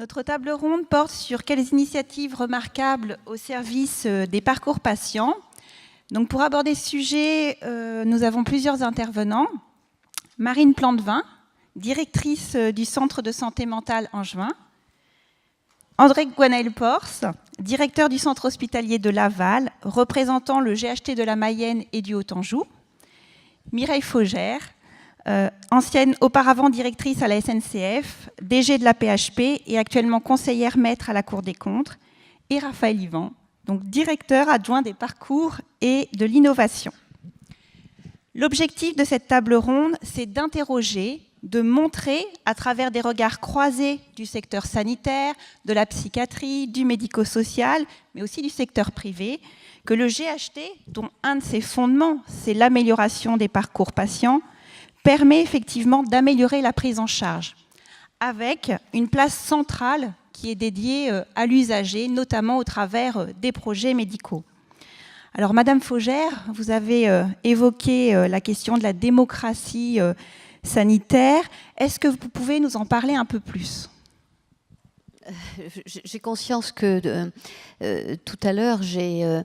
Notre table ronde porte sur quelles initiatives remarquables au service des parcours patients. Donc pour aborder ce sujet, nous avons plusieurs intervenants. Marine Plantevin, directrice du Centre de santé mentale Angevin. André Guanaël-Porce, directeur du Centre hospitalier de Laval, représentant le GHT de la Mayenne et du Haut-Anjou. Mireille Faugère, ancienne auparavant directrice à la SNCF, DG de la PHP et actuellement conseillère maître à la Cour des comptes. Et Raphaël Ivan, donc directeur adjoint des parcours et de l'innovation. L'objectif de cette table ronde, c'est d'interroger, de montrer, à travers des regards croisés du secteur sanitaire, de la psychiatrie, du médico-social, mais aussi du secteur privé, que le GHT, dont un de ses fondements, c'est l'amélioration des parcours patients, permet effectivement d'améliorer la prise en charge, avec une place centrale qui est dédiée à l'usager, notamment au travers des projets médicaux. Alors, Madame Faugère, vous avez évoqué la question de la démocratie sanitaire. Est-ce que vous pouvez nous en parler un peu plus ? J'ai conscience que tout à l'heure, j'ai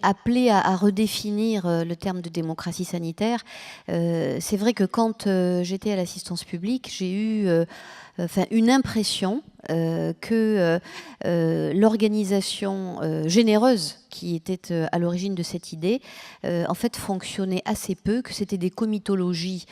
appelé à redéfinir le terme de démocratie sanitaire. C'est vrai que quand j'étais à l'assistance publique, j'ai eu une impression que l'organisation généreuse qui était à l'origine de cette idée, en fait, fonctionnait assez peu, que c'était des comitologies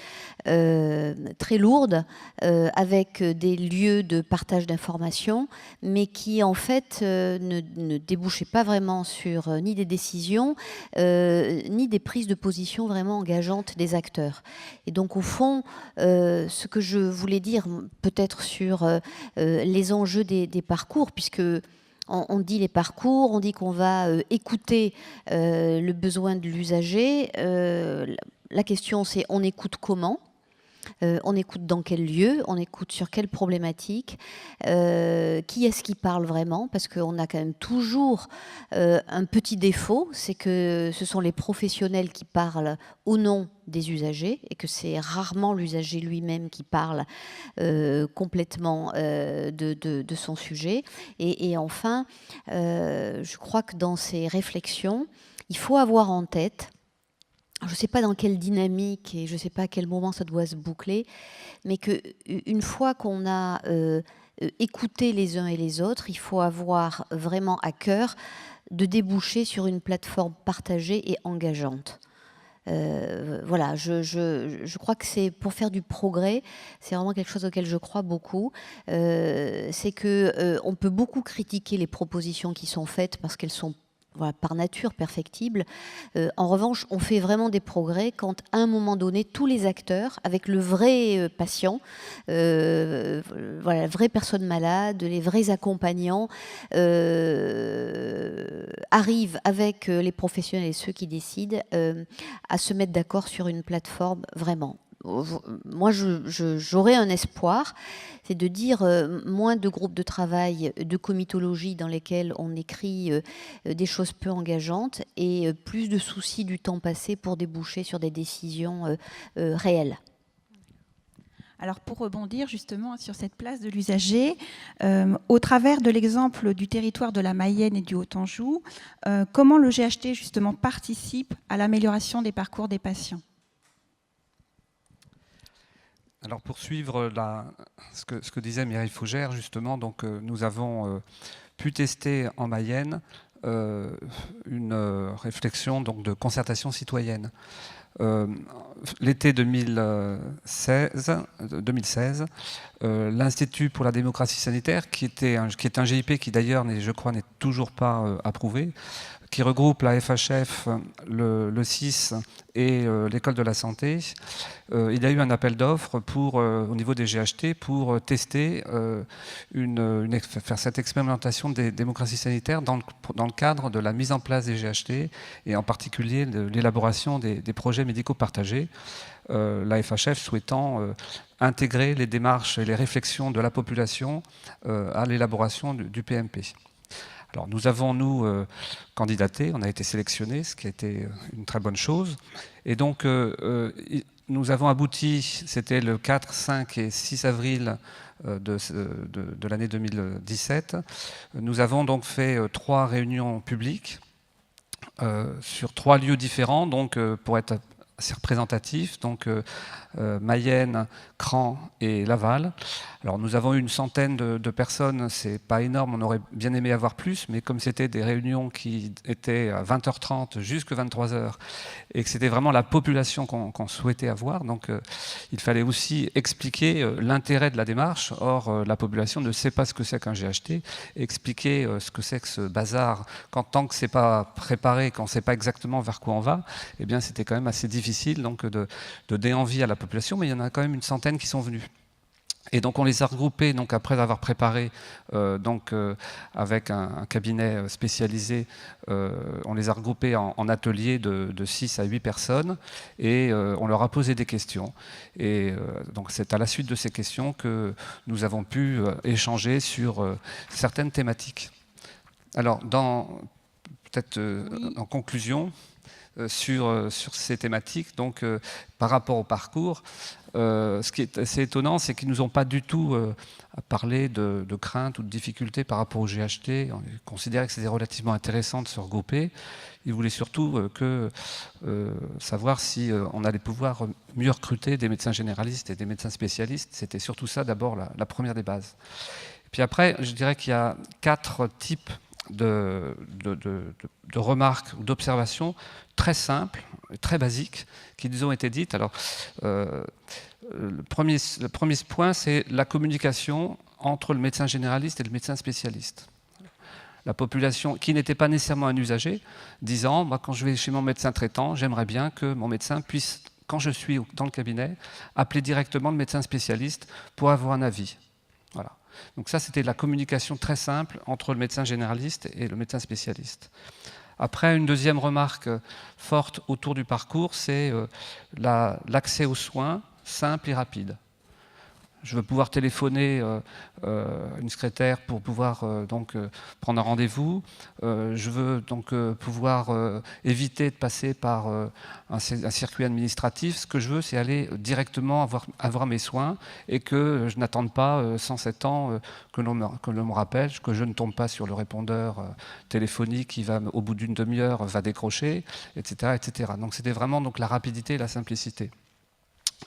très lourdes, avec des lieux de partage d'informations, mais qui, en fait, ne débouchaient pas vraiment sur ni des décisions, ni des prises de position vraiment engageantes des acteurs. Et donc, au fond, ce que je voulais dire, peut-être sur les enjeux des parcours, puisque on dit les parcours, on dit qu'on va écouter le besoin de l'usager. La question, c'est on écoute comment ? On écoute dans quel lieu, on écoute sur quelle problématique, qui est-ce qui parle vraiment, parce qu'on a quand même toujours un petit défaut, c'est que ce sont les professionnels qui parlent au nom des usagers et que c'est rarement l'usager lui-même qui parle complètement de son sujet. Et enfin, je crois que dans ces réflexions, il faut avoir en tête, je ne sais pas dans quelle dynamique et je ne sais pas à quel moment ça doit se boucler, mais qu'une fois qu'on a écouté les uns et les autres, il faut avoir vraiment à cœur de déboucher sur une plateforme partagée et engageante. Voilà, je crois que c'est pour faire du progrès, c'est vraiment quelque chose auquel je crois beaucoup. C'est qu'on peut beaucoup critiquer les propositions qui sont faites parce qu'elles sont par nature perfectible. En revanche, on fait vraiment des progrès quand, à un moment donné, tous les acteurs, avec le vrai patient, la vraie personne malade, les vrais accompagnants, arrivent avec les professionnels et ceux qui décident à se mettre d'accord sur une plateforme vraiment. Moi, j'aurais un espoir, c'est de dire moins de groupes de travail, de comitologie dans lesquels on écrit des choses peu engageantes et plus de soucis du temps passé pour déboucher sur des décisions réelles. Alors pour rebondir justement sur cette place de l'usager, au travers de l'exemple du territoire de la Mayenne et du Haut-Anjou, comment le GHT justement participe à l'amélioration des parcours des patients ? Alors pour suivre ce que disait Mireille Faugère, justement, donc, nous avons pu tester en Mayenne une réflexion donc, de concertation citoyenne. L'été 2016, l'Institut pour la démocratie sanitaire, qui est un GIP qui d'ailleurs, je crois, n'est toujours pas approuvé, qui regroupe la FHF, le CIS et l'École de la santé. Il y a eu un appel d'offres au niveau des GHT pour tester, faire cette expérimentation des démocraties sanitaires dans le cadre de la mise en place des GHT et en particulier de l'élaboration des projets médicaux partagés. La FHF souhaitant intégrer les démarches et les réflexions de la population à l'élaboration du PMP. Alors nous avons, candidaté, on a été sélectionnés, ce qui a été une très bonne chose. Et donc nous avons abouti, c'était le 4, 5 et 6 avril de l'année 2017. Nous avons donc fait 3 réunions publiques sur 3 lieux différents, donc pour être assez représentatif, donc Mayenne, Cran et Laval. Alors nous avons eu une centaine de personnes, c'est pas énorme, on aurait bien aimé avoir plus, mais comme c'était des réunions qui étaient à 20h30 jusqu'à 23h, et que c'était vraiment la population qu'on souhaitait avoir, donc il fallait aussi expliquer l'intérêt de la démarche. Or, la population ne sait pas ce que c'est qu'un GHT, expliquer ce que c'est que ce bazar, tant que c'est pas préparé, quand on ne sait pas exactement vers quoi on va, eh bien c'était quand même assez difficile donc, de donner envie à la population, mais il y en a quand même une centaine qui sont venus. Et donc on les a regroupés, donc après avoir préparé avec un cabinet spécialisé, on les a regroupés en ateliers de 6 à 8 personnes et on leur a posé des questions. Et donc c'est à la suite de ces questions que nous avons pu échanger sur certaines thématiques. Alors peut-être en conclusion, sur ces thématiques, donc par rapport au parcours, ce qui est assez étonnant, c'est qu'ils ne nous ont pas du tout parlé de craintes ou de difficultés par rapport au GHT. Ils considéraient que c'était relativement intéressant de se regrouper. Ils voulaient surtout savoir si on allait pouvoir mieux recruter des médecins généralistes et des médecins spécialistes. C'était surtout ça d'abord la première des bases. Et puis après, je dirais qu'il y a 4 types de remarques ou d'observations très simples, très basiques, qui nous ont été dites. Alors, le premier point, c'est la communication entre le médecin généraliste et le médecin spécialiste. La population qui n'était pas nécessairement un usager, disant, moi, quand je vais chez mon médecin traitant, j'aimerais bien que mon médecin puisse, quand je suis dans le cabinet, appeler directement le médecin spécialiste pour avoir un avis. Voilà. Donc ça, c'était la communication très simple entre le médecin généraliste et le médecin spécialiste. Après, une deuxième remarque forte autour du parcours, c'est l'accès aux soins simple et rapide. Je veux pouvoir téléphoner une secrétaire pour pouvoir prendre un rendez-vous. Je veux donc pouvoir éviter de passer par un circuit administratif. Ce que je veux, c'est aller directement avoir mes soins et que je n'attende pas 107 ans que l'on me rappelle, que je ne tombe pas sur le répondeur téléphonique qui va, au bout d'une demi-heure, va décrocher, etc., etc. Donc c'était vraiment donc, la rapidité et la simplicité.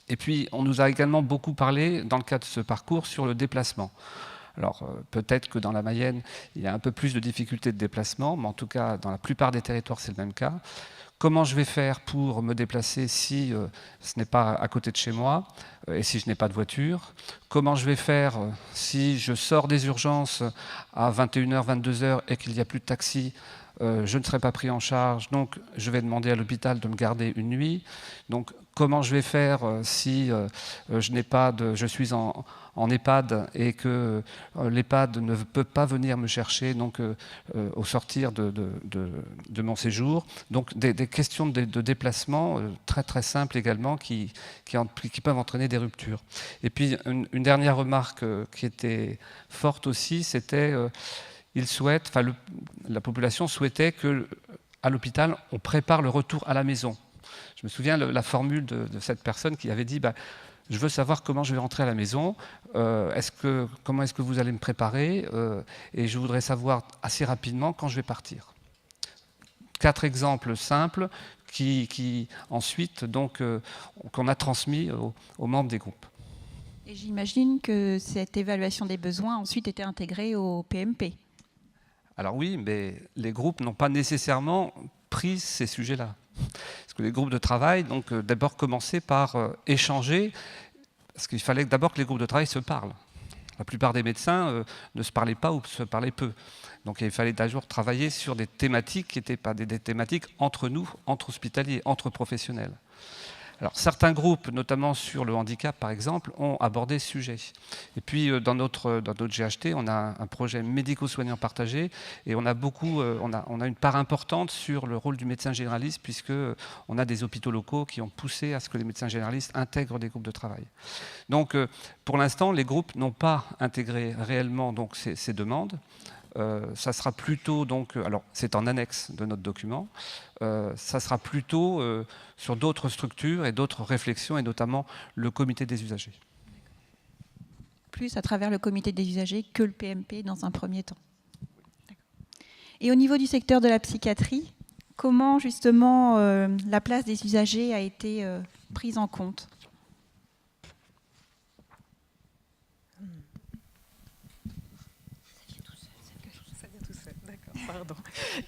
Et puis, on nous a également beaucoup parlé, dans le cadre de ce parcours, sur le déplacement. Alors, peut-être que dans la Mayenne, il y a un peu plus de difficultés de déplacement, mais en tout cas, dans la plupart des territoires, c'est le même cas. Comment je vais faire pour me déplacer si ce n'est pas à côté de chez moi et si je n'ai pas de voiture? Comment je vais faire si je sors des urgences à 21h, 22h et qu'il n'y a plus de taxi? Je ne serai pas pris en charge, donc je vais demander à l'hôpital de me garder une nuit. Donc, comment je vais faire si je suis en EHPAD et que l'EHPAD ne peut pas venir me chercher donc, au sortir de mon séjour. Donc des questions de déplacement très très simples également qui peuvent entraîner des ruptures. Et puis une dernière remarque qui était forte aussi, c'était la population souhaitait qu'à l'hôpital, on prépare le retour à la maison. Je me souviens la formule de cette personne qui avait dit je veux savoir comment je vais rentrer à la maison, comment est-ce que vous allez me préparer, et je voudrais savoir assez rapidement quand je vais partir. 4 exemples simples qui ensuite qu'on a transmis aux membres des groupes. Et j'imagine que cette évaluation des besoins ensuite était intégrée au PMP. Alors oui, mais les groupes n'ont pas nécessairement pris ces sujets-là. Parce que les groupes de travail, donc d'abord commençaient par échanger, parce qu'il fallait d'abord que les groupes de travail se parlent. La plupart des médecins ne se parlaient pas ou se parlaient peu. Donc il fallait d'abord travailler sur des thématiques qui n'étaient pas des thématiques entre nous, entre hospitaliers, entre professionnels. Alors, certains groupes, notamment sur le handicap par exemple, ont abordé ce sujet. Et puis dans notre GHT, on a un projet médico-soignant partagé et on a une part importante sur le rôle du médecin généraliste puisqu'on a des hôpitaux locaux qui ont poussé à ce que les médecins généralistes intègrent des groupes de travail. Donc pour l'instant, les groupes n'ont pas intégré réellement donc, ces demandes. Ça sera plutôt, alors c'est en annexe de notre document, ça sera plutôt sur d'autres structures et d'autres réflexions, et notamment le comité des usagers. plus à travers le comité des usagers que le PMP dans un premier temps. Et au niveau du secteur de la psychiatrie, comment justement la place des usagers a été prise en compte ? Pardon,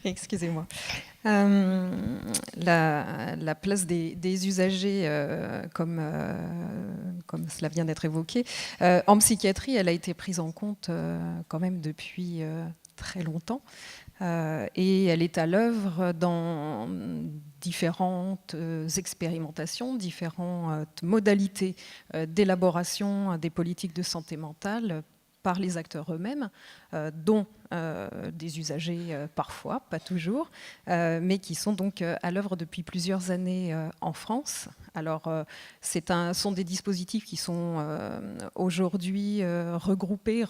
excusez-moi. La place des usagers, comme cela vient d'être évoqué, en psychiatrie, elle a été prise en compte quand même depuis très longtemps. Et elle est à l'œuvre dans différentes expérimentations, différentes modalités d'élaboration des politiques de santé mentale par les acteurs eux-mêmes, dont des usagers parfois, pas toujours, mais qui sont donc à l'œuvre depuis plusieurs années en France. Alors, sont des dispositifs qui sont aujourd'hui regroupés,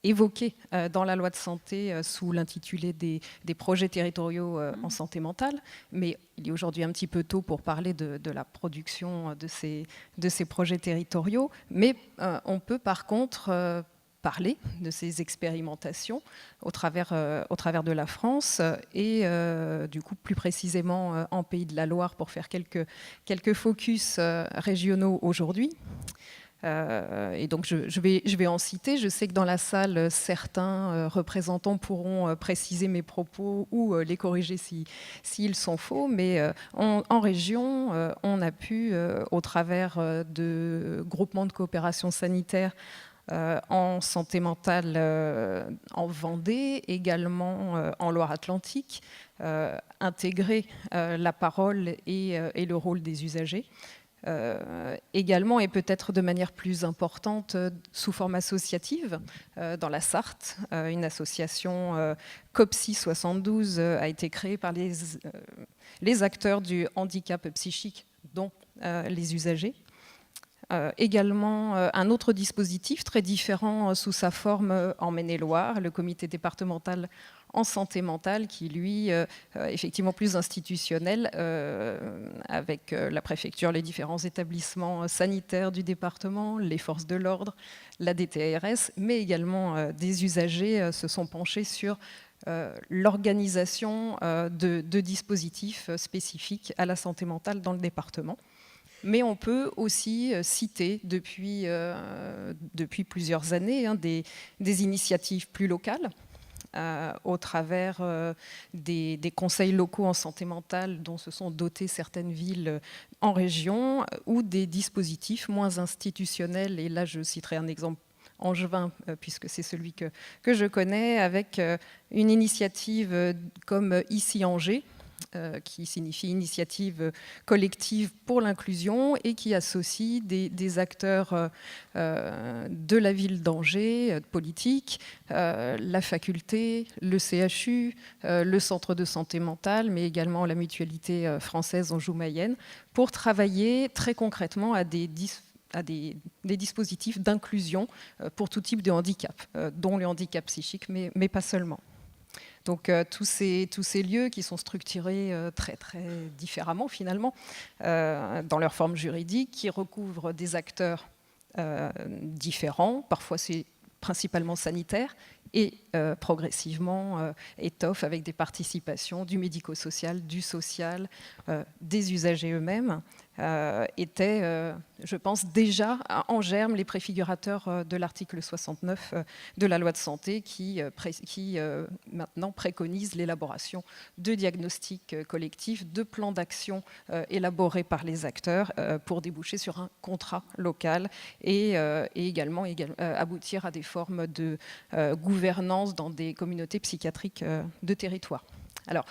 évoqués dans la loi de santé sous l'intitulé des projets territoriaux en santé mentale, mais il est aujourd'hui un petit peu tôt pour parler de la production de ces projets territoriaux, mais on peut par contre parler de ces expérimentations au travers de la France et du coup plus précisément en Pays de la Loire pour faire quelques focus régionaux aujourd'hui. Et donc je vais en citer. Je sais que dans la salle, certains représentants pourront préciser mes propos ou les corriger s'ils sont faux, mais en région, on a pu, au travers de groupements de coopération sanitaire en santé mentale en Vendée, également en Loire-Atlantique, intégrer la parole et le rôle des usagers. Également, et peut-être de manière plus importante, sous forme associative, dans la Sarthe, une association COPSI 72 a été créée par les acteurs du handicap psychique, dont les usagers. Également un autre dispositif très différent sous sa forme en Maine-et-Loire, le comité départemental en santé mentale, qui lui effectivement plus institutionnel, avec la préfecture, les différents établissements sanitaires du département, les forces de l'ordre, la DTARS, mais également des usagers se sont penchés sur l'organisation de dispositifs spécifiques à la santé mentale dans le département. Mais on peut aussi citer depuis plusieurs années des initiatives plus locales au travers des conseils locaux en santé mentale dont se sont dotées certaines villes en région ou des dispositifs moins institutionnels. Et là, je citerai un exemple angevin, puisque c'est celui que je connais, avec une initiative comme Ici Angers, qui signifie initiative collective pour l'inclusion et qui associe des acteurs de la ville d'Angers, politique, la faculté, le CHU, le centre de santé mentale, mais également la mutualité française Anjou-Mayenne, pour travailler très concrètement à des dispositifs d'inclusion pour tout type de handicap, dont le handicap psychique, mais pas seulement. Donc tous ces lieux qui sont structurés très très différemment finalement dans leur forme juridique, qui recouvrent des acteurs différents, parfois c'est principalement sanitaire, et progressivement étoffent avec des participations du médico-social, du social, des usagers eux-mêmes, étaient, je pense, déjà en germe les préfigurateurs de l'article 69 de la loi de santé qui maintenant préconise l'élaboration de diagnostics collectifs, de plans d'action élaborés par les acteurs pour déboucher sur un contrat local et également aboutir à des formes de gouvernance dans des communautés psychiatriques de territoire. Alors,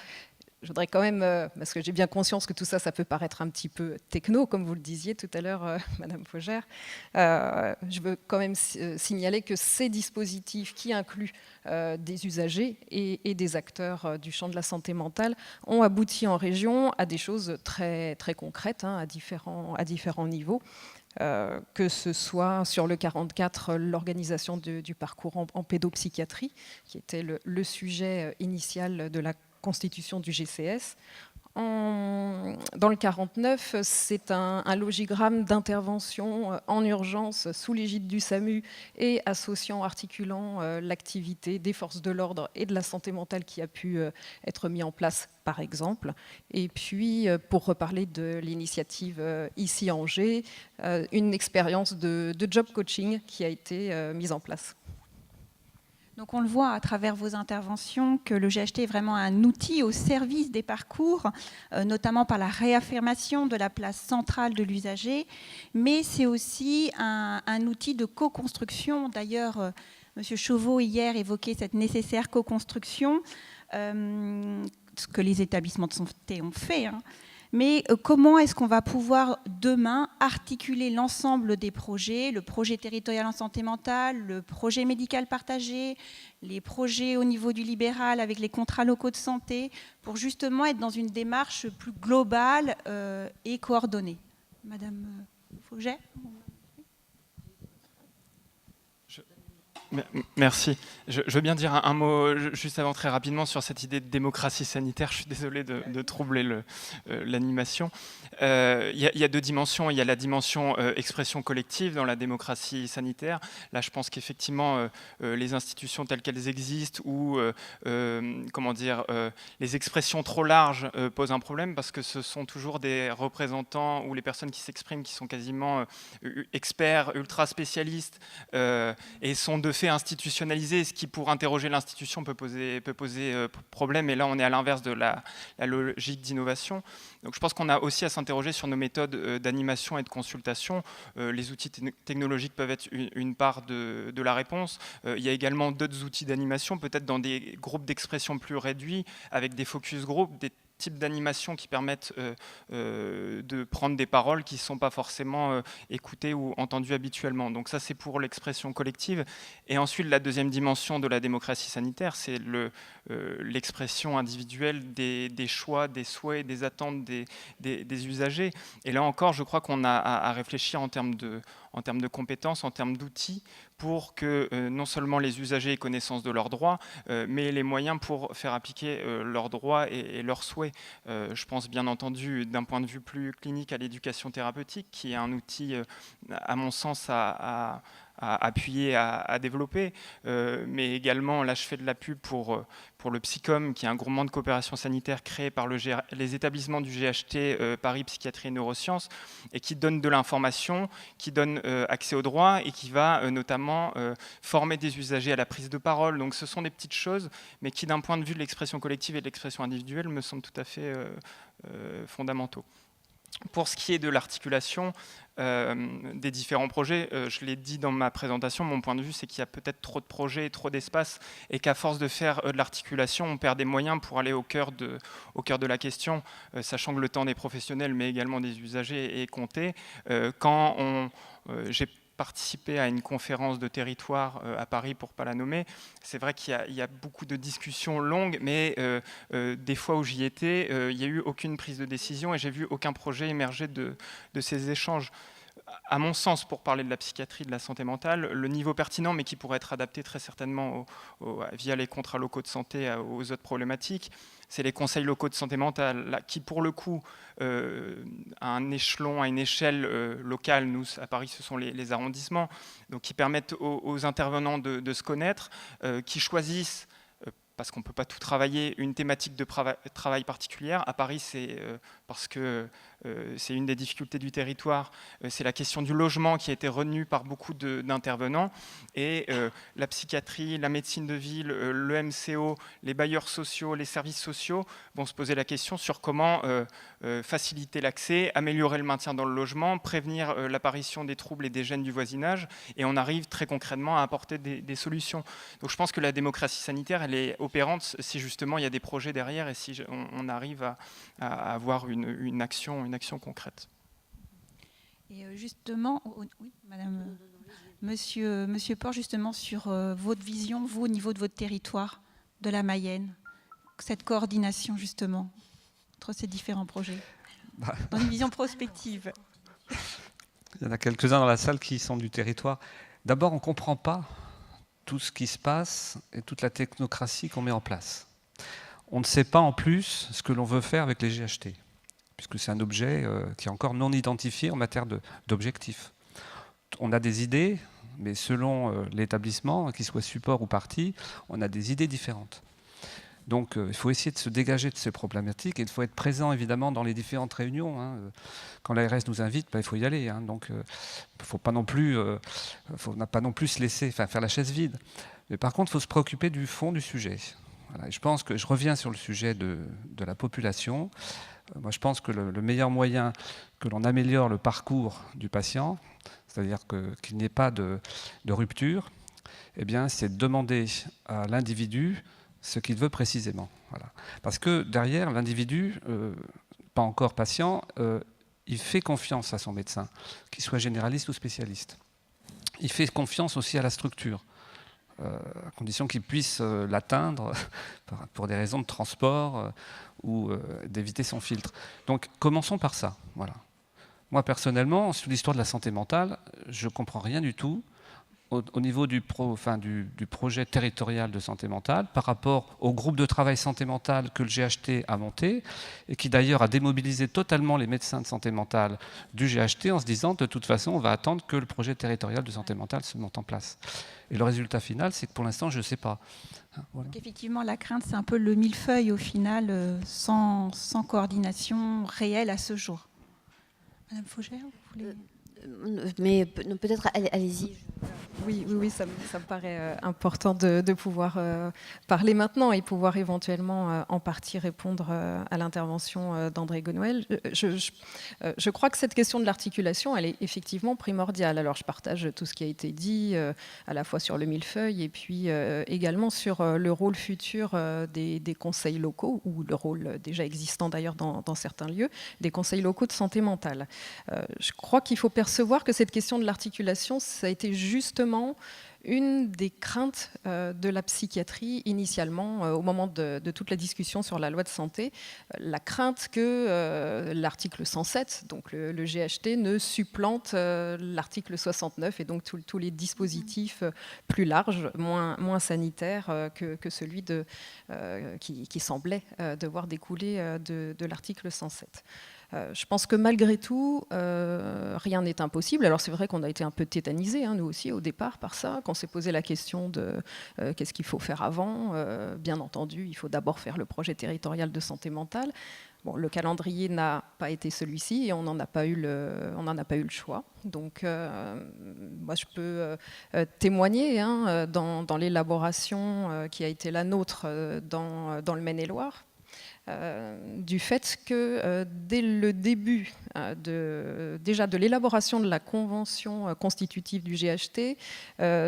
je voudrais quand même, parce que j'ai bien conscience que tout ça, ça peut paraître un petit peu techno, comme vous le disiez tout à l'heure, Madame Faugère, je veux quand même signaler que ces dispositifs qui incluent des usagers et des acteurs du champ de la santé mentale ont abouti en région à des choses très, très concrètes, à différents niveaux. Que ce soit sur le 44, l'organisation du parcours en pédopsychiatrie, qui était le sujet initial de la constitution du GCS, Dans le 49, c'est un logigramme d'intervention en urgence sous l'égide du SAMU et associant, articulant l'activité des forces de l'ordre et de la santé mentale qui a pu être mis en place, par exemple. Et puis, pour reparler de l'initiative ici à Angers, une expérience de job coaching qui a été mise en place. Donc on le voit à travers vos interventions que le GHT est vraiment un outil au service des parcours, notamment par la réaffirmation de la place centrale de l'usager, mais c'est aussi un outil de co-construction. D'ailleurs, M. Chauveau hier évoquait cette nécessaire co-construction, ce que les établissements de santé ont fait, hein. Mais comment est-ce qu'on va pouvoir demain articuler l'ensemble des projets, le projet territorial en santé mentale, le projet médical partagé, les projets au niveau du libéral avec les contrats locaux de santé, pour justement être dans une démarche plus globale et coordonnée. Madame Fauget ? Merci. Je veux bien dire un mot juste avant, très rapidement, sur cette idée de démocratie sanitaire. Je suis désolé de troubler l'animation. Il y a deux dimensions. Il y a la dimension expression collective dans la démocratie sanitaire. Là, je pense qu'effectivement, les institutions telles qu'elles existent ou les expressions trop larges posent un problème, parce que ce sont toujours des représentants ou les personnes qui s'expriment qui sont quasiment experts, ultra spécialistes et sont de fait institutionnalisés, ce qui, pour interroger l'institution, peut poser problème. Et là, on est à l'inverse de la logique d'innovation. Donc je pense qu'on a aussi à s'interroger sur nos méthodes d'animation et de consultation. Les outils technologiques peuvent être une part de la réponse. Il y a également d'autres outils d'animation, peut-être dans des groupes d'expression plus réduits, avec des focus group, des types d'animation qui permettent de prendre des paroles qui ne sont pas forcément écoutées ou entendues habituellement. Donc ça, c'est pour l'expression collective. Et ensuite, la deuxième dimension de la démocratie sanitaire, c'est l'expression individuelle des choix, des souhaits, des attentes des usagers. Et là encore, je crois qu'on a à réfléchir en termes de compétences, en termes d'outils, pour que non seulement les usagers aient connaissance de leurs droits, mais les moyens pour faire appliquer leurs droits et leurs souhaits. Je pense bien entendu, d'un point de vue plus clinique, à l'éducation thérapeutique, qui est un outil, à mon sens, à appuyer, à développer, mais également, là je fais de la pub pour le Psycom, qui est un groupement de coopération sanitaire créé par les établissements du GHT Paris Psychiatrie et Neurosciences, et qui donne de l'information, qui donne accès aux droits, et qui va notamment former des usagers à la prise de parole. Donc ce sont des petites choses, mais qui, d'un point de vue de l'expression collective et de l'expression individuelle, me semblent tout à fait fondamentaux. Pour ce qui est de l'articulation des différents projets, je l'ai dit dans ma présentation, mon point de vue, c'est qu'il y a peut-être trop de projets et trop d'espace, et qu'à force de faire de l'articulation, on perd des moyens pour aller au cœur de la question, sachant que le temps des professionnels, mais également des usagers, est compté. J'ai participé à une conférence de territoire à Paris, pour ne pas la nommer. C'est vrai qu'il y a beaucoup de discussions longues, mais des fois où j'y étais, il n'y a eu aucune prise de décision, et j'ai vu aucun projet émerger de ces échanges. À mon sens, pour parler de la psychiatrie, de la santé mentale, le niveau pertinent, mais qui pourrait être adapté très certainement via les contrats locaux de santé aux autres problématiques, c'est les conseils locaux de santé mentale, là, qui pour le coup, à un échelon, à une échelle locale, nous à Paris ce sont les arrondissements, donc qui permettent aux intervenants de se connaître, qui choisissent, parce qu'on ne peut pas tout travailler, une thématique de travail particulière. À Paris, c'est parce que c'est une des difficultés du territoire, c'est la question du logement qui a été retenue par beaucoup d'intervenants. Et la psychiatrie, la médecine de ville, le MCO, les bailleurs sociaux, les services sociaux vont se poser la question sur comment faciliter l'accès, améliorer le maintien dans le logement, prévenir l'apparition des troubles et des gènes du voisinage. Et on arrive très concrètement à apporter des solutions. Donc je pense que la démocratie sanitaire, elle est opérante si justement il y a des projets derrière et si on arrive à avoir une action concrète. Et justement, oui, Madame, Monsieur Port, justement sur votre vision, vous au niveau de votre territoire, de la Mayenne, cette coordination justement entre ces différents projets, dans une vision prospective. Il y en a quelques-uns dans la salle qui sont du territoire. D'abord, on ne comprend pas tout ce qui se passe et toute la technocratie qu'on met en place. on ne sait pas en plus ce que l'on veut faire avec les GHT, puisque c'est un objet qui est encore non identifié en matière d'objectifs. On a des idées, mais selon l'établissement, qu'il soit support ou partie, on a des idées différentes. Donc il faut essayer de se dégager de ces problématiques et il faut être présent évidemment dans les différentes réunions. Hein. Quand l'ARS nous invite, il faut y aller. Hein. Donc il ne faut pas non plus se laisser faire la chaise vide. Mais par contre, il faut se préoccuper du fond du sujet. Voilà. Et je pense que je reviens sur le sujet de la population. Moi, je pense que le meilleur moyen que l'on améliore le parcours du patient, c'est-à-dire qu'il n'y ait pas de rupture, eh bien, c'est de demander à l'individu ce qu'il veut précisément. Voilà. Parce que derrière, l'individu, pas encore patient, il fait confiance à son médecin, qu'il soit généraliste ou spécialiste. Il fait confiance aussi à la structure, à condition qu'il puisse l'atteindre pour des raisons de transport ou d'éviter son filtre. Donc commençons par ça. Voilà. Moi personnellement, sur l'histoire de la santé mentale, je ne comprends rien du tout au niveau du projet territorial de santé mentale par rapport au groupe de travail santé mentale que le GHT a monté et qui d'ailleurs a démobilisé totalement les médecins de santé mentale du GHT en se disant de toute façon on va attendre que le projet territorial de santé mentale se monte en place. Et le résultat final, c'est que pour l'instant, je ne sais pas. Voilà. Donc effectivement, la crainte, c'est un peu le millefeuille au final, sans coordination réelle à ce jour. Madame Faugère, vous voulez... Mais peut-être, allez-y. Oui, ça me paraît important de pouvoir parler maintenant et pouvoir éventuellement en partie répondre à l'intervention d'André Gonouel. Je crois que cette question de l'articulation, elle est effectivement primordiale. Alors je partage tout ce qui a été dit, à la fois sur le millefeuille et puis également sur le rôle futur des conseils locaux, ou le rôle déjà existant d'ailleurs dans certains lieux, des conseils locaux de santé mentale. Je crois qu'il faut percevoir que cette question de l'articulation, ça a été justement une des craintes de la psychiatrie initialement, au moment de toute la discussion sur la loi de santé, la crainte que l'article 107, donc le GHT, ne supplante l'article 69 et donc tous les dispositifs plus larges, moins sanitaires que celui qui semblait devoir découler de l'article 107. Je pense que malgré tout, rien n'est impossible. Alors c'est vrai qu'on a été un peu tétanisés, nous aussi, au départ, par ça, qu'on s'est posé la question de qu'est-ce qu'il faut faire avant. Bien entendu, il faut d'abord faire le projet territorial de santé mentale. Bon, le calendrier n'a pas été celui-ci et on n'en a pas eu le choix. Donc, moi, je peux témoigner dans l'élaboration qui a été la nôtre dans le Maine-et-Loire. Du fait que dès le début déjà de l'élaboration de la convention constitutive du GHT,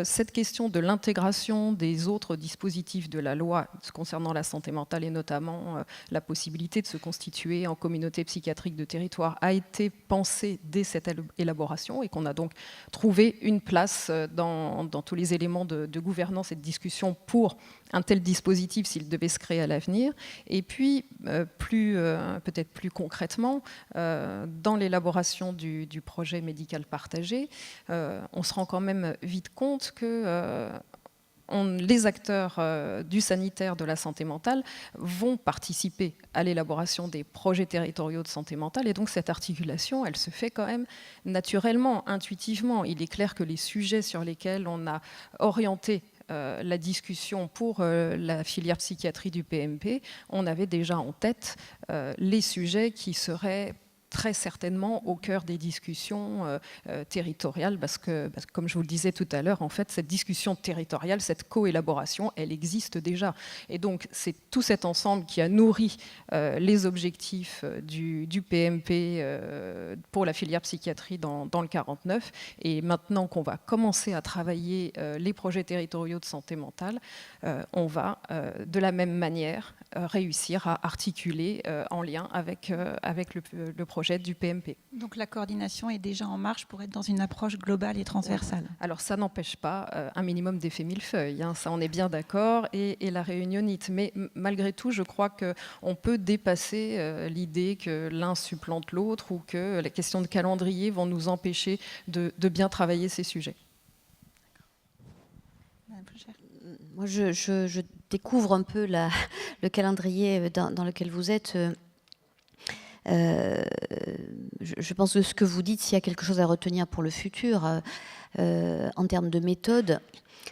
cette question de l'intégration des autres dispositifs de la loi concernant la santé mentale et notamment la possibilité de se constituer en communauté psychiatrique de territoire a été pensée dès cette élaboration et qu'on a donc trouvé une place dans tous les éléments de gouvernance et de discussion pour un tel dispositif s'il devait se créer à l'avenir. Et puis, peut-être plus concrètement, dans l'élaboration du projet médical partagé, on se rend quand même vite compte que les acteurs du sanitaire, de la santé mentale, vont participer à l'élaboration des projets territoriaux de santé mentale. Et donc cette articulation, elle se fait quand même naturellement, intuitivement. Il est clair que les sujets sur lesquels on a orienté la discussion pour la filière psychiatrie du PMP, on avait déjà en tête les sujets qui seraient très certainement au cœur des discussions territoriales, parce que, comme je vous le disais tout à l'heure, en fait, cette discussion territoriale, cette coélaboration, elle existe déjà. Et donc, c'est tout cet ensemble qui a nourri les objectifs du PMP pour la filière psychiatrie dans le 49. Et maintenant qu'on va commencer à travailler les projets territoriaux de santé mentale, on va, de la même manière, réussir à articuler en lien avec le projet du PMP. Donc la coordination est déjà en marche pour être dans une approche globale et transversale. Alors ça n'empêche pas un minimum d'effet millefeuille, ça on est bien d'accord, et la réunionite. Mais malgré tout, je crois qu'on peut dépasser l'idée que l'un supplante l'autre ou que les questions de calendrier vont nous empêcher de bien travailler ces sujets. Moi, je découvre un peu le calendrier dans lequel vous êtes, je pense que ce que vous dites, s'il y a quelque chose à retenir pour le futur, en termes de méthode,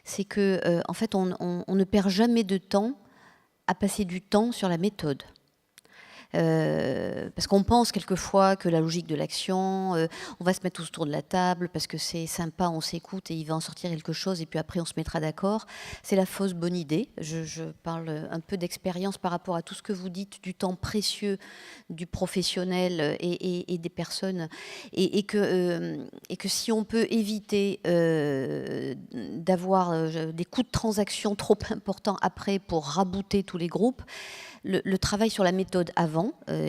c'est que en fait, on ne perd jamais de temps à passer du temps sur la méthode. Parce qu'on pense quelquefois que la logique de l'action, on va se mettre tous autour de la table parce que c'est sympa, on s'écoute et il va en sortir quelque chose et puis après on se mettra d'accord. C'est la fausse bonne idée. Je parle un peu d'expérience par rapport à tout ce que vous dites, du temps précieux du professionnel et des personnes, et que si on peut éviter d'avoir des coûts de transaction trop importants après pour rabooter tous les groupes, le travail sur la méthode avant,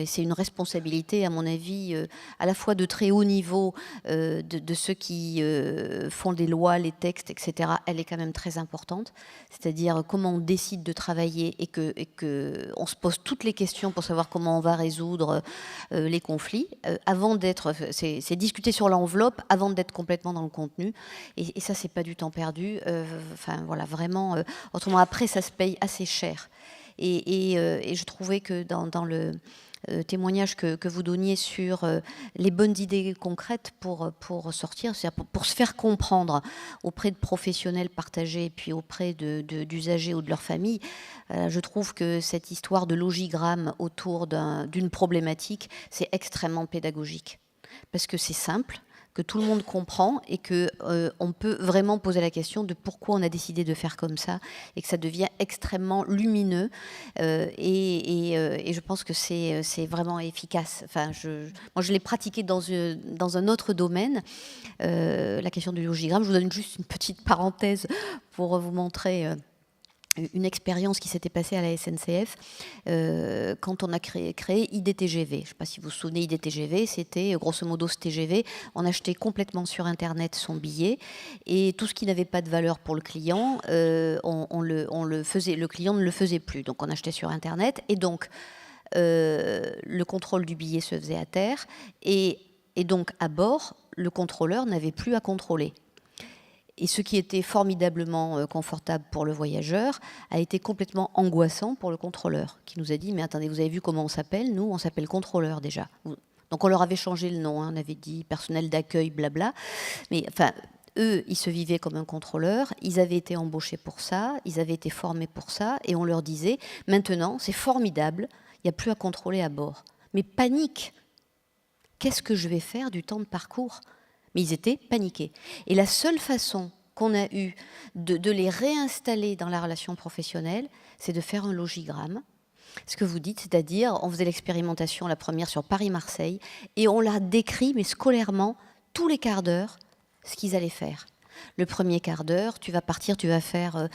c'est une responsabilité, à mon avis, à la fois de très haut niveau de ceux qui font les lois, les textes, etc. Elle est quand même très importante. C'est-à-dire comment on décide de travailler et que on se pose toutes les questions pour savoir comment on va résoudre les conflits. Avant d'être, c'est discuter sur l'enveloppe avant d'être complètement dans le contenu. Et ça, c'est pas du temps perdu. Enfin, voilà, vraiment. Autrement, après, ça se paye assez cher. Et je trouvais que dans le témoignage que vous donniez sur les bonnes idées concrètes pour sortir, c'est-à-dire pour se faire comprendre auprès de professionnels partagés et puis auprès d'usagers ou de leur famille, je trouve que cette histoire de logigramme autour d'une problématique, c'est extrêmement pédagogique. Parce que c'est simple, que tout le monde comprend et qu'on peut vraiment poser la question de pourquoi on a décidé de faire comme ça et que ça devient extrêmement lumineux et je pense que c'est vraiment efficace. Enfin, moi, je l'ai pratiqué dans un autre domaine, la question du logigramme. Je vous donne juste une petite parenthèse pour vous montrer une expérience qui s'était passée à la SNCF quand on a créé IDTGV. Je ne sais pas si vous vous souvenez, IDTGV, c'était grosso modo ce TGV. On achetait complètement sur Internet son billet et tout ce qui n'avait pas de valeur pour le client, on le faisait, le client ne le faisait plus. Donc on achetait sur Internet et donc le contrôle du billet se faisait à terre et donc à bord, le contrôleur n'avait plus à contrôler. Et ce qui était formidablement confortable pour le voyageur a été complètement angoissant pour le contrôleur, qui nous a dit « Mais attendez, vous avez vu comment on s'appelle ? Nous, on s'appelle contrôleur déjà. » Donc on leur avait changé le nom, hein, on avait dit personnel d'accueil, blabla. Mais enfin, eux, ils se vivaient comme un contrôleur, ils avaient été embauchés pour ça, ils avaient été formés pour ça, et on leur disait « Maintenant, c'est formidable, il n'y a plus à contrôler à bord. » Mais panique ! Qu'est-ce que je vais faire du temps de parcours ? Mais ils étaient paniqués. Et la seule façon qu'on a eue de les réinstaller dans la relation professionnelle, c'est de faire un logigramme. Ce que vous dites, c'est-à-dire, on faisait l'expérimentation, la première sur Paris-Marseille, et on l'a décrit, mais scolairement, tous les quarts d'heure, ce qu'ils allaient faire. Le premier quart d'heure, tu vas partir, tu vas faire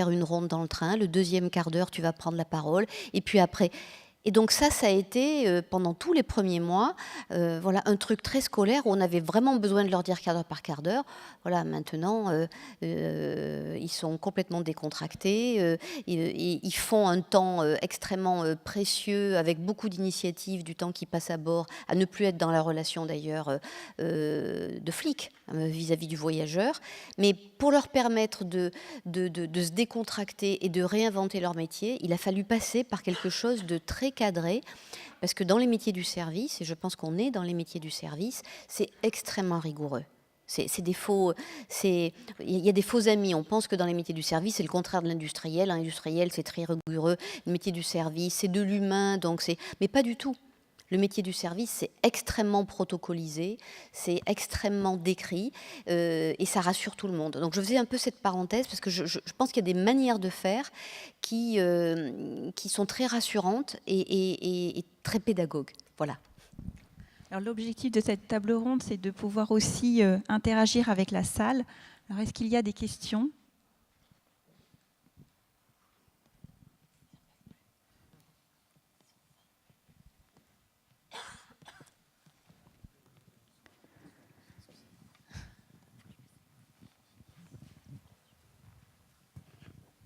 une ronde dans le train. Le deuxième quart d'heure, tu vas prendre la parole. Et puis après... Et donc ça a été, pendant tous les premiers mois, voilà, un truc très scolaire où on avait vraiment besoin de leur dire quart d'heure par quart d'heure. Voilà, maintenant, ils sont complètement décontractés, ils font un temps extrêmement précieux, avec beaucoup d'initiatives, du temps qu'ils passent à bord, à ne plus être dans la relation d'ailleurs de flic vis-à-vis du voyageur. Mais pour leur permettre de se décontracter et de réinventer leur métier, il a fallu passer par quelque chose de très cadré, parce que dans les métiers du service, et je pense qu'on est dans les métiers du service, c'est extrêmement rigoureux. Il y a des faux amis. On pense que dans les métiers du service, c'est le contraire de l'industriel. L'industriel, c'est très rigoureux. Le métier du service, c'est de l'humain, mais pas du tout. Le métier du service, c'est extrêmement protocolisé, c'est extrêmement décrit et ça rassure tout le monde. Donc je faisais un peu cette parenthèse parce que je pense qu'il y a des manières de faire qui sont très rassurantes et très pédagogues. Voilà. Alors l'objectif de cette table ronde, c'est de pouvoir aussi interagir avec la salle. Alors est-ce qu'il y a des questions ?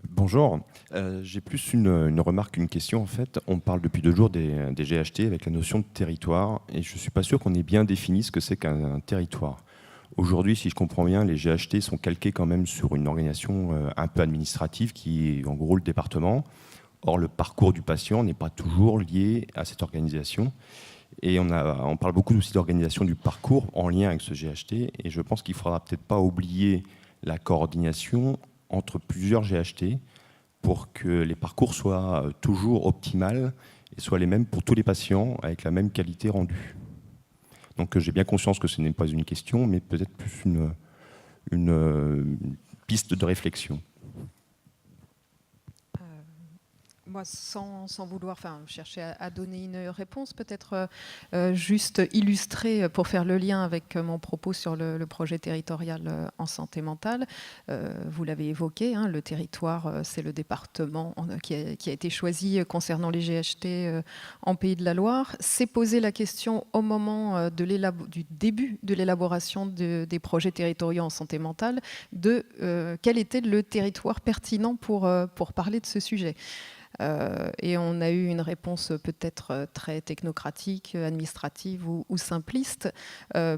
Bonjour, j'ai plus une remarque qu'une question en fait. On parle depuis 2 jours des GHT avec la notion de territoire et je ne suis pas sûr qu'on ait bien défini ce que c'est qu'un territoire. Aujourd'hui, si je comprends bien, les GHT sont calqués quand même sur une organisation un peu administrative qui est en gros le département. Or, le parcours du patient n'est pas toujours lié à cette organisation. Et on parle beaucoup aussi d'organisation du parcours en lien avec ce GHT. Et je pense qu'il ne faudra peut-être pas oublier la coordination entre plusieurs GHT pour que les parcours soient toujours optimales et soient les mêmes pour tous les patients avec la même qualité rendue. Donc j'ai bien conscience que ce n'est pas une question, mais peut-être plus une piste de réflexion. Moi, sans vouloir chercher à donner une réponse, peut-être juste illustrer pour faire le lien avec mon propos sur le projet territorial en santé mentale. Vous l'avez évoqué, hein, le territoire, c'est le département qui a été choisi concernant les GHT en Pays de la Loire. C'est poser la question au moment du début de l'élaboration des projets territoriaux en santé mentale de quel était le territoire pertinent pour parler de ce sujet. Et on a eu une réponse peut-être très technocratique, administrative ou simpliste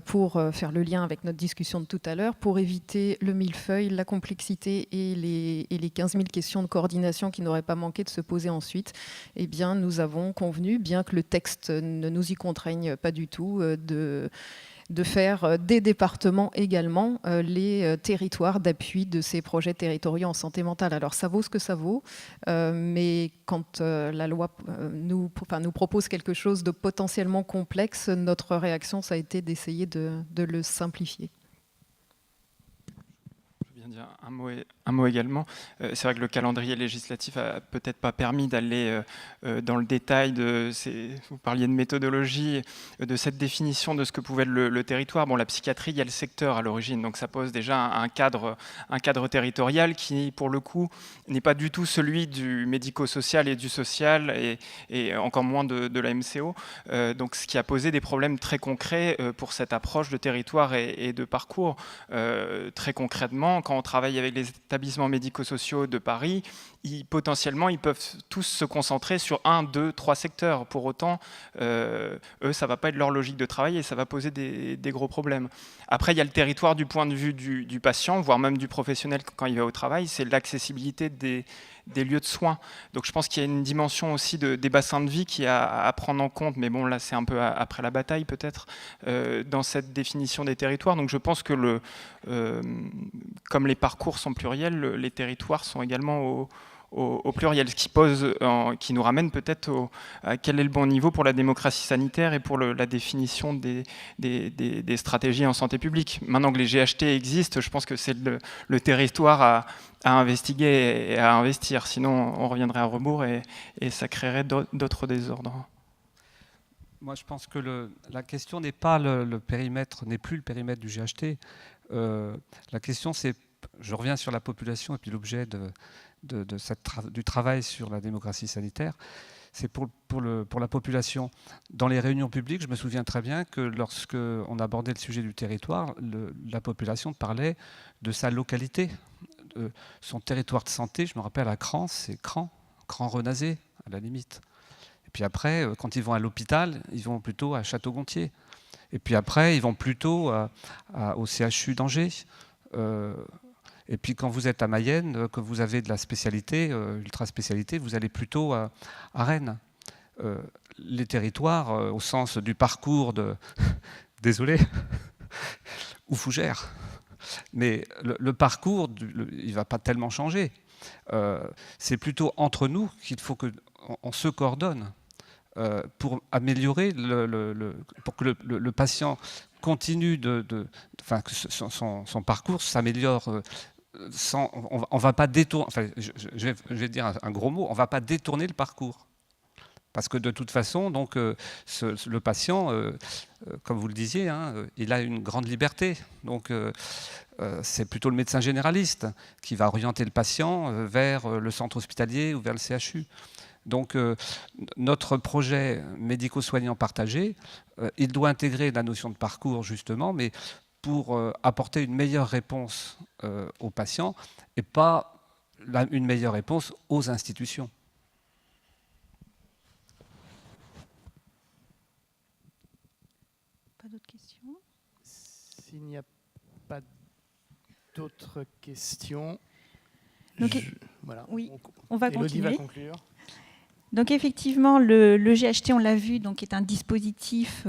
pour faire le lien avec notre discussion de tout à l'heure, pour éviter le millefeuille, la complexité et les 15 000 questions de coordination qui n'auraient pas manqué de se poser ensuite. Eh bien, nous avons convenu, bien que le texte ne nous y contraigne pas du tout, de faire des départements également les territoires d'appui de ces projets territoriaux en santé mentale. Alors ça vaut ce que ça vaut, mais quand la loi nous propose quelque chose de potentiellement complexe, notre réaction, ça a été d'essayer de le simplifier. Je viens dire un mot également. C'est vrai que le calendrier législatif a peut-être pas permis d'aller dans le détail vous parliez de méthodologie, de cette définition de ce que pouvait être le territoire. Bon, la psychiatrie, il y a le secteur à l'origine, donc ça pose déjà un cadre territorial qui, pour le coup, n'est pas du tout celui du médico-social et du social, et encore moins de la MCO. Donc, ce qui a posé des problèmes très concrets pour cette approche de territoire et de parcours. Très concrètement, quand on travaille avec les établissements médico-sociaux de Paris, potentiellement, ils peuvent tous se concentrer sur 1, 2, 3 secteurs. Pour autant, eux, ça ne va pas être leur logique de travail et ça va poser des gros problèmes. Après, il y a le territoire du point de vue du patient, voire même du professionnel quand il va au travail, c'est l'accessibilité des lieux de soins. Donc je pense qu'il y a une dimension aussi des bassins de vie qui est à prendre en compte, mais bon, là c'est un peu après la bataille peut-être, dans cette définition des territoires. Donc je pense que comme les parcours sont pluriels, les territoires sont également au pluriel, ce qui nous ramène peut-être à quel est le bon niveau pour la démocratie sanitaire et pour la définition des stratégies en santé publique. Maintenant que les GHT existent, je pense que c'est le territoire à investiguer et à investir, sinon on reviendrait à rebours et ça créerait d'autres désordres. Moi, je pense que la question n'est pas le périmètre, n'est plus le périmètre du GHT. La question, c'est, je reviens sur la population et puis l'objet du travail sur la démocratie sanitaire, c'est pour la population. Dans les réunions publiques, je me souviens très bien que lorsque on abordait le sujet du territoire, la population parlait de sa localité, de son territoire de santé. Je me rappelle à Cran, c'est Cran-Renazé, à la limite. Et puis après, quand ils vont à l'hôpital, ils vont plutôt à Château-Gontier. Et puis après, ils vont plutôt au CHU d'Angers. Et puis quand vous êtes à Mayenne, que vous avez de la spécialité, ultra-spécialité, vous allez plutôt à Rennes. Les territoires, au sens du parcours désolé, ou Fougères. Mais le parcours, il ne va pas tellement changer. C'est plutôt entre nous qu'il faut qu'on se coordonne pour améliorer, pour que le patient continue que son parcours s'améliore. On va pas détourner, enfin, je vais dire un gros mot, on ne va pas détourner le parcours. Parce que de toute façon, donc, le patient, comme vous le disiez, hein, il a une grande liberté. Donc, c'est plutôt le médecin généraliste qui va orienter le patient vers le centre hospitalier ou vers le CHU. Donc, notre projet médico-soignant partagé, il doit intégrer la notion de parcours, justement, mais pour apporter une meilleure réponse aux patients et pas une meilleure réponse aux institutions. Pas d'autres questions ? S'il n'y a pas d'autres questions, Donc, voilà. oui, on va Élodie continuer. va conclure. Donc effectivement, le GHT, on l'a vu, donc est un dispositif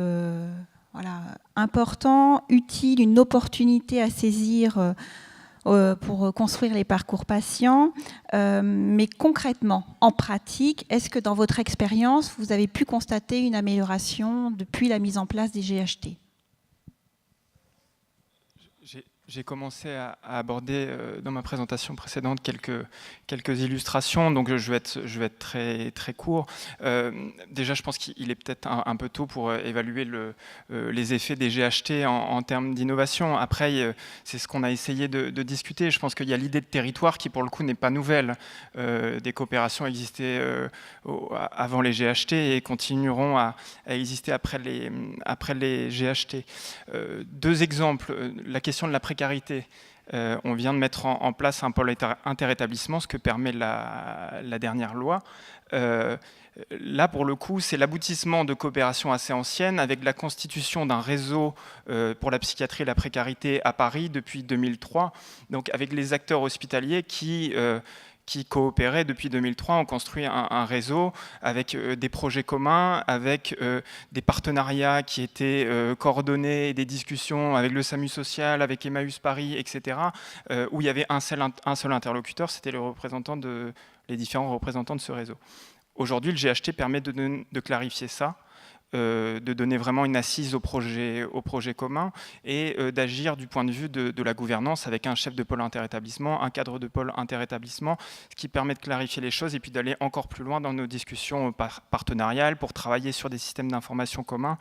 important, utile, une opportunité à saisir pour construire les parcours patients. Mais concrètement, en pratique, est-ce que dans votre expérience, vous avez pu constater une amélioration depuis la mise en place des GHT ? J'ai commencé à aborder dans ma présentation précédente quelques illustrations, donc je vais être très, très court. Déjà, je pense qu'il est peut-être un peu tôt pour évaluer les effets des GHT en termes d'innovation. Après, c'est ce qu'on a essayé de discuter. Je pense qu'il y a l'idée de territoire qui, pour le coup, n'est pas nouvelle. Des coopérations existaient avant les GHT et continueront à exister après les GHT. Deux exemples. La question de la précarité. On vient de mettre en place un pôle interétablissement, ce que permet la dernière loi. Là, pour le coup, c'est l'aboutissement de coopérations assez anciennes avec la constitution d'un réseau pour la psychiatrie et la précarité à Paris depuis 2003, donc avec les acteurs hospitaliers qui coopéraient depuis 2003, ont construit un réseau avec des projets communs, avec des partenariats qui étaient coordonnés, des discussions avec le SAMU social, avec Emmaüs Paris, etc., où il y avait un seul interlocuteur, c'était les différents représentants de ce réseau. Aujourd'hui, le GHT permet de clarifier ça, de donner vraiment une assise au projet commun et d'agir du point de vue de la gouvernance avec un chef de pôle interétablissement, un cadre de pôle interétablissement, ce qui permet de clarifier les choses et puis d'aller encore plus loin dans nos discussions partenariales pour travailler sur des systèmes d'information communs,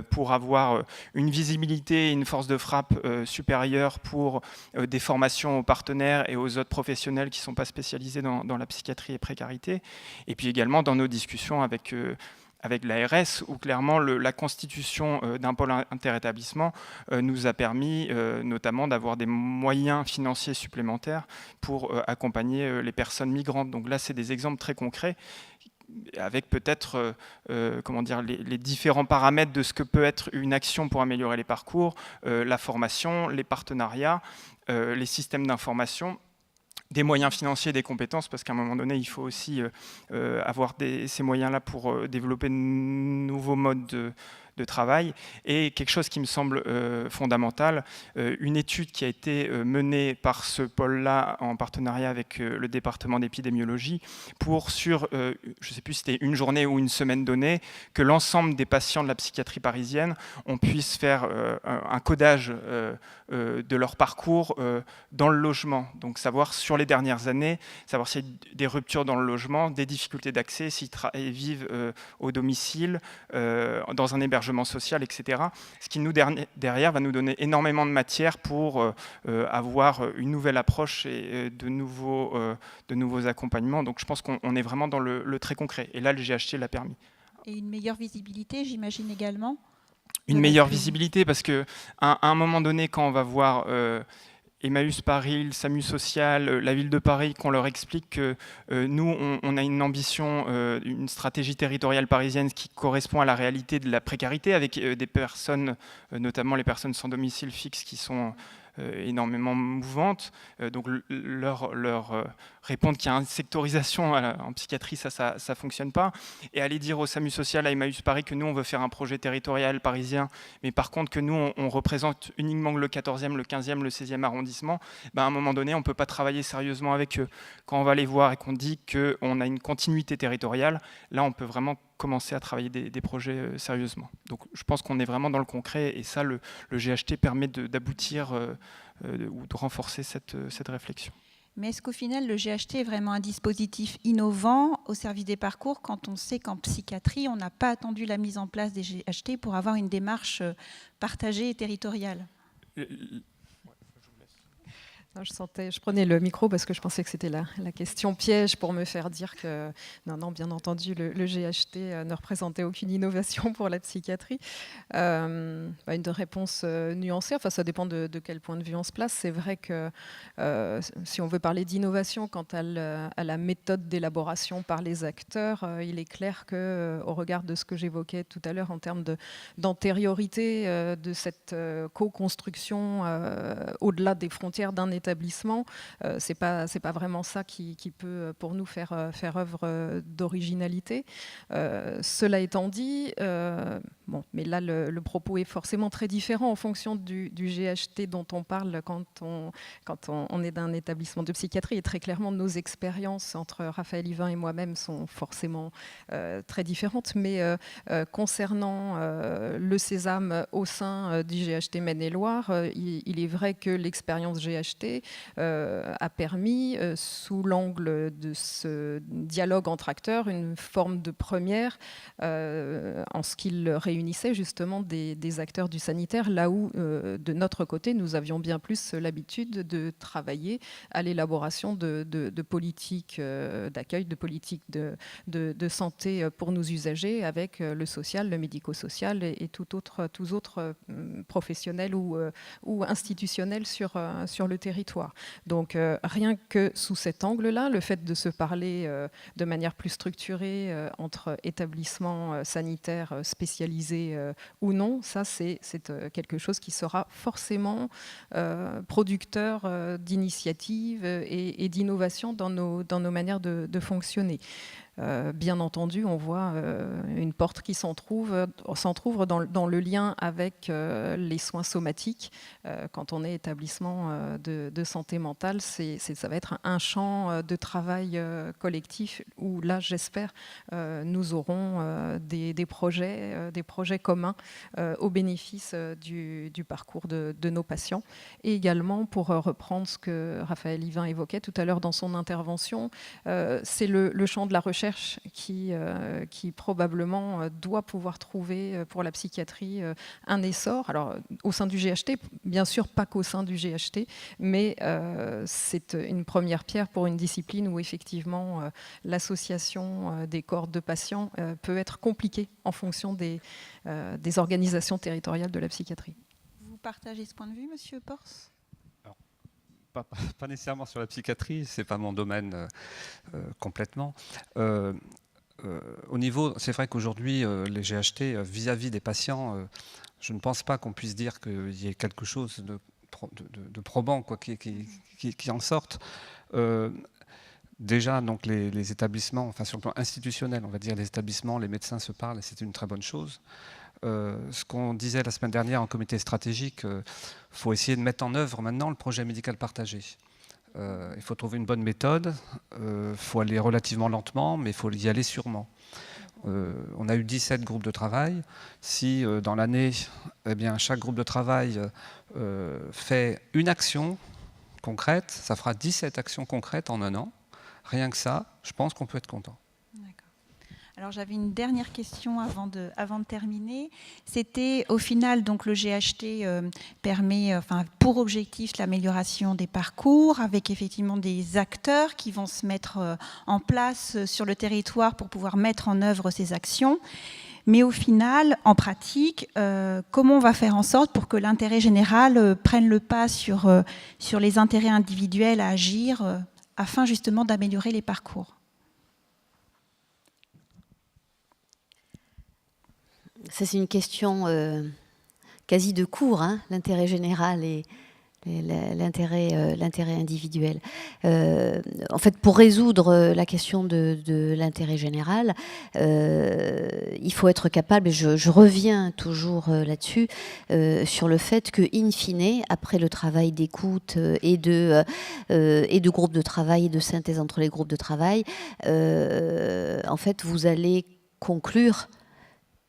pour avoir une visibilité et une force de frappe supérieure pour des formations aux partenaires et aux autres professionnels qui ne sont pas spécialisés dans la psychiatrie et précarité, et puis également dans nos discussions avec l'ARS, où clairement la constitution d'un pôle interétablissement nous a permis notamment d'avoir des moyens financiers supplémentaires pour accompagner les personnes migrantes. Donc là, c'est des exemples très concrets, avec peut-être les différents paramètres de ce que peut être une action pour améliorer les parcours, la formation, les partenariats, les systèmes d'information, des moyens financiers, des compétences, parce qu'à un moment donné, il faut aussi avoir ces moyens-là pour développer de nouveaux modes de travail. Et quelque chose qui me semble fondamental, une étude qui a été menée par ce pôle-là en partenariat avec le département d'épidémiologie sur, je ne sais plus si c'était une journée ou une semaine donnée, que l'ensemble des patients de la psychiatrie parisienne, on puisse faire un codage de leur parcours dans le logement. Donc savoir sur les dernières années, savoir s'il y a des ruptures dans le logement, des difficultés d'accès, s'ils vivent au domicile, dans un hébergement social, etc. Ce qui, derrière, va nous donner énormément de matière pour avoir une nouvelle approche et de nouveaux accompagnements. Donc je pense qu'on est vraiment dans le très concret. Et là, le GHT l'a permis. Et une meilleure visibilité, j'imagine également ? Une meilleure visibilité, parce qu'à un moment donné, quand on va voir Emmaüs Paris, le SAMU social, la ville de Paris, qu'on leur explique que nous, on a une ambition, une stratégie territoriale parisienne qui correspond à la réalité de la précarité, avec des personnes, notamment les personnes sans domicile fixe, qui sont énormément mouvantes. Donc leur répondre qu'il y a une sectorisation en psychiatrie, ça ne fonctionne pas. Et aller dire au SAMU social, à Emmaüs Paris, que nous, on veut faire un projet territorial parisien, mais par contre que nous, on représente uniquement le 14e, le 15e, le 16e arrondissement, à un moment donné, on ne peut pas travailler sérieusement avec eux. Quand on va les voir et qu'on dit qu'on a une continuité territoriale, là, on peut vraiment commencer à travailler des projets sérieusement. Donc je pense qu'on est vraiment dans le concret, et ça, le GHT permet d'aboutir ou de renforcer cette réflexion. Mais est-ce qu'au final, le GHT est vraiment un dispositif innovant au service des parcours, quand on sait qu'en psychiatrie, on n'a pas attendu la mise en place des GHT pour avoir une démarche partagée et territoriale ? Je prenais le micro parce que je pensais que c'était la question piège pour me faire dire que, non, bien entendu, le GHT ne représentait aucune innovation pour la psychiatrie. Une réponse nuancée, enfin, ça dépend de quel point de vue on se place. C'est vrai que si on veut parler d'innovation quant à la méthode d'élaboration par les acteurs, il est clair qu'au regard de ce que j'évoquais tout à l'heure en termes d'antériorité de cette co-construction au-delà des frontières d'un établissement, c'est pas vraiment ça qui peut pour nous faire œuvre d'originalité. Cela étant dit, mais là le propos est forcément très différent en fonction du GHT dont on parle quand on est d'un établissement de psychiatrie, et très clairement nos expériences entre Raphaël Yvain et moi-même sont forcément très différentes, mais concernant le Sésame au sein du GHT Maine-et-Loire, il est vrai que l'expérience GHT a permis, sous l'angle de ce dialogue entre acteurs, une forme de première en ce qu'il réunissait justement des acteurs du sanitaire, là où de notre côté, nous avions bien plus l'habitude de travailler à l'élaboration de politiques d'accueil, de politiques de santé pour nos usagers, avec le social, le médico-social et tous autres professionnels ou institutionnels sur le territoire. Donc rien que sous cet angle-là, le fait de se parler de manière plus structurée entre établissements sanitaires spécialisés ou non, ça c'est quelque chose qui sera forcément producteur d'initiatives et d'innovation dans nos manières de fonctionner. Bien entendu, on voit une porte qui s'entrouvre dans le lien avec les soins somatiques. Quand on est établissement de santé mentale, ça va être un champ de travail collectif où là, j'espère, nous aurons des projets communs au bénéfice du parcours de nos patients. Et également, pour reprendre ce que Raphaël Yvain évoquait tout à l'heure dans son intervention, c'est le champ de la recherche qui probablement doit pouvoir trouver pour la psychiatrie un essor. Alors, au sein du GHT, bien sûr, pas qu'au sein du GHT, mais c'est une première pierre pour une discipline où effectivement l'association des cohortes de patients peut être compliquée en fonction des organisations territoriales de la psychiatrie. Vous partagez ce point de vue, Monsieur Porce ? Pas nécessairement sur la psychiatrie, c'est pas mon domaine complètement. Au niveau, c'est vrai qu'aujourd'hui, les GHT, vis-à-vis des patients, je ne pense pas qu'on puisse dire qu'il y ait quelque chose de probant qui en sorte. Déjà, donc les établissements, enfin sur le plan institutionnel, on va dire, les établissements, les médecins se parlent, et c'est une très bonne chose. Ce qu'on disait la semaine dernière en comité stratégique, faut essayer de mettre en œuvre maintenant le projet médical partagé. Il faut trouver une bonne méthode, faut aller relativement lentement, mais il faut y aller sûrement. On a eu 17 groupes de travail. Si dans l'année, chaque groupe de travail fait une action concrète, ça fera 17 actions concrètes en un an. Rien que ça, je pense qu'on peut être content. Alors j'avais une dernière question avant de terminer. C'était au final, donc le GHT permet, pour objectif l'amélioration des parcours, avec effectivement des acteurs qui vont se mettre en place sur le territoire pour pouvoir mettre en œuvre ces actions. Mais au final, en pratique, comment on va faire en sorte pour que l'intérêt général prenne le pas sur les intérêts individuels à agir afin justement d'améliorer les parcours ? Ça, c'est une question quasi de cours, hein, l'intérêt général et l'intérêt individuel. En fait, pour résoudre la question de l'intérêt général, il faut être capable, et je reviens toujours là-dessus, sur le fait que, in fine, après le travail d'écoute et de groupes de travail et de synthèse entre les groupes de travail, en fait, vous allez conclure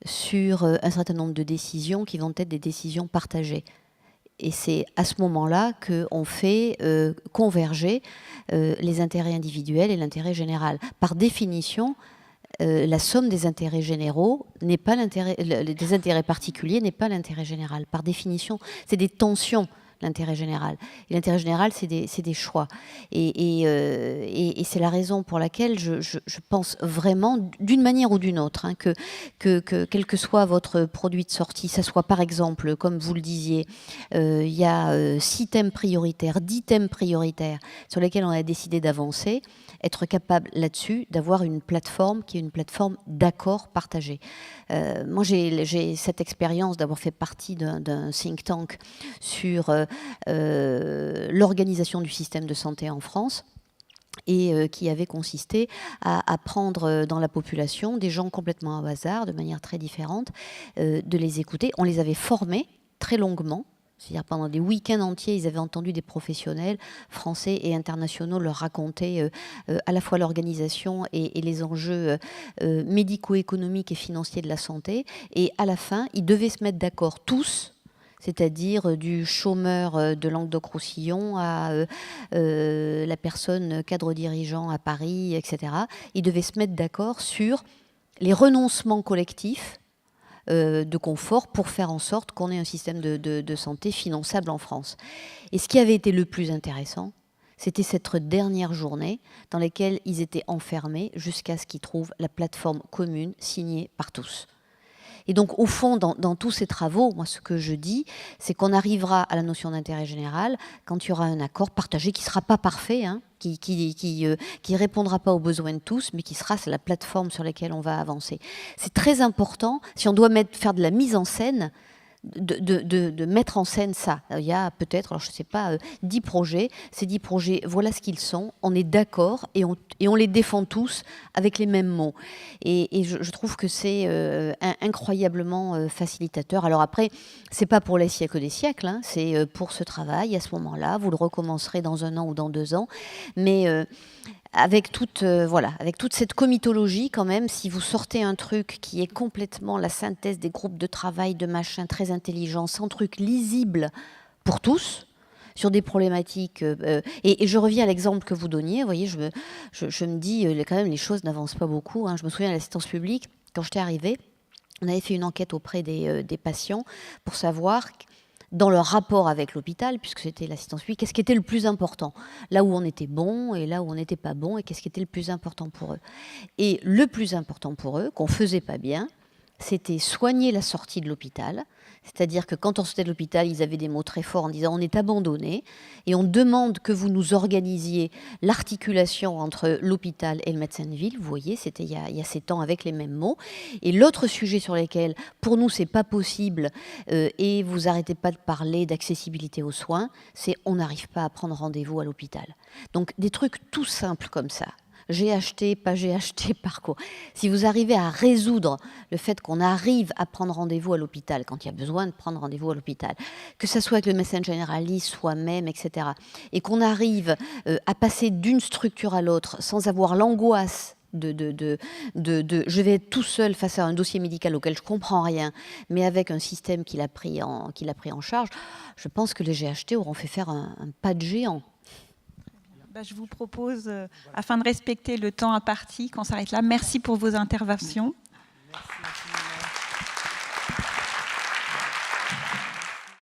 sur un certain nombre de décisions qui vont être des décisions partagées. Et c'est à ce moment-là qu'on fait converger les intérêts individuels et l'intérêt général. Par définition, la somme des intérêts généraux n'est pas l'intérêt, des intérêts particuliers n'est pas l'intérêt général. Par définition, c'est des tensions. l'intérêt général. Et l'intérêt général, c'est des choix. Et c'est la raison pour laquelle je pense vraiment, d'une manière ou d'une autre, hein, que quel que soit votre produit de sortie, ça soit par exemple, comme vous le disiez, il y a 6 thèmes prioritaires, 10 thèmes prioritaires sur lesquels on a décidé d'avancer, être capable là-dessus d'avoir une plateforme qui est une plateforme d'accord partagé. Moi, j'ai cette expérience d'avoir fait partie d'un think tank sur l'organisation du système de santé en France et qui avait consisté à prendre dans la population des gens complètement au hasard, de manière très différente, de les écouter. On les avait formés très longuement. C'est-à-dire pendant des week-ends entiers, ils avaient entendu des professionnels français et internationaux leur raconter à la fois l'organisation et les enjeux médico-économiques et financiers de la santé. Et à la fin, ils devaient se mettre d'accord tous, c'est-à-dire du chômeur de Languedoc-Roussillon à la personne cadre dirigeant à Paris, etc. Ils devaient se mettre d'accord sur les renoncements collectifs de confort pour faire en sorte qu'on ait un système de santé finançable en France. Et ce qui avait été le plus intéressant, c'était cette dernière journée dans laquelle ils étaient enfermés jusqu'à ce qu'ils trouvent la plateforme commune signée par tous. Et donc, au fond, dans tous ces travaux, moi, ce que je dis, c'est qu'on arrivera à la notion d'intérêt général quand il y aura un accord partagé qui ne sera pas parfait, hein, qui répondra pas aux besoins de tous, mais qui sera la plateforme sur laquelle on va avancer. C'est très important, si on doit faire de la mise en scène, de mettre en scène ça. Il y a peut-être, alors je ne sais pas, 10 projets. Ces 10 projets, voilà ce qu'ils sont. On est d'accord et on les défend tous avec les mêmes mots. Et je trouve que c'est incroyablement facilitateur. Alors après, c'est pas pour les siècles des siècles, hein, c'est pour ce travail à ce moment-là. Vous le recommencerez dans 1 an ou dans 2 ans. Mais avec toute cette comitologie quand même, si vous sortez un truc qui est complètement la synthèse des groupes de travail, de machin très intelligent, sans truc lisible pour tous, sur des problématiques... et je reviens à l'exemple que vous donniez, vous voyez, je me dis, quand même, les choses n'avancent pas beaucoup. Hein. Je me souviens à l'assistance publique, quand j'étais arrivée, on avait fait une enquête auprès des patients pour savoir... dans leur rapport avec l'hôpital, puisque c'était l'assistance publique, qu'est-ce qui était le plus important ? Là où on était bon et là où on n'était pas bon, et qu'est-ce qui était le plus important pour eux ? Et le plus important pour eux, qu'on ne faisait pas bien, c'était soigner la sortie de l'hôpital. C'est-à-dire que quand on sortait de l'hôpital, ils avaient des mots très forts en disant « on est abandonné » et on demande que vous nous organisiez l'articulation entre l'hôpital et le médecin de ville. Vous voyez, c'était il y a 7 ans avec les mêmes mots. Et l'autre sujet sur lequel, pour nous, c'est pas possible et vous arrêtez pas de parler d'accessibilité aux soins, c'est on n'arrive pas à prendre rendez-vous à l'hôpital. Donc des trucs tout simples comme ça. J'ai acheté, pas j'ai acheté, parcours. Si vous arrivez à résoudre le fait qu'on arrive à prendre rendez-vous à l'hôpital, quand il y a besoin de prendre rendez-vous à l'hôpital, que ce soit avec le médecin généraliste, soi-même, etc., et qu'on arrive à passer d'une structure à l'autre sans avoir l'angoisse je vais être tout seul face à un dossier médical auquel je ne comprends rien, mais avec un système qu'il a pris en charge, je pense que les GHT auront fait faire un pas de géant. Je vous propose, afin de respecter le temps imparti, qu'on s'arrête là. Merci pour vos interventions.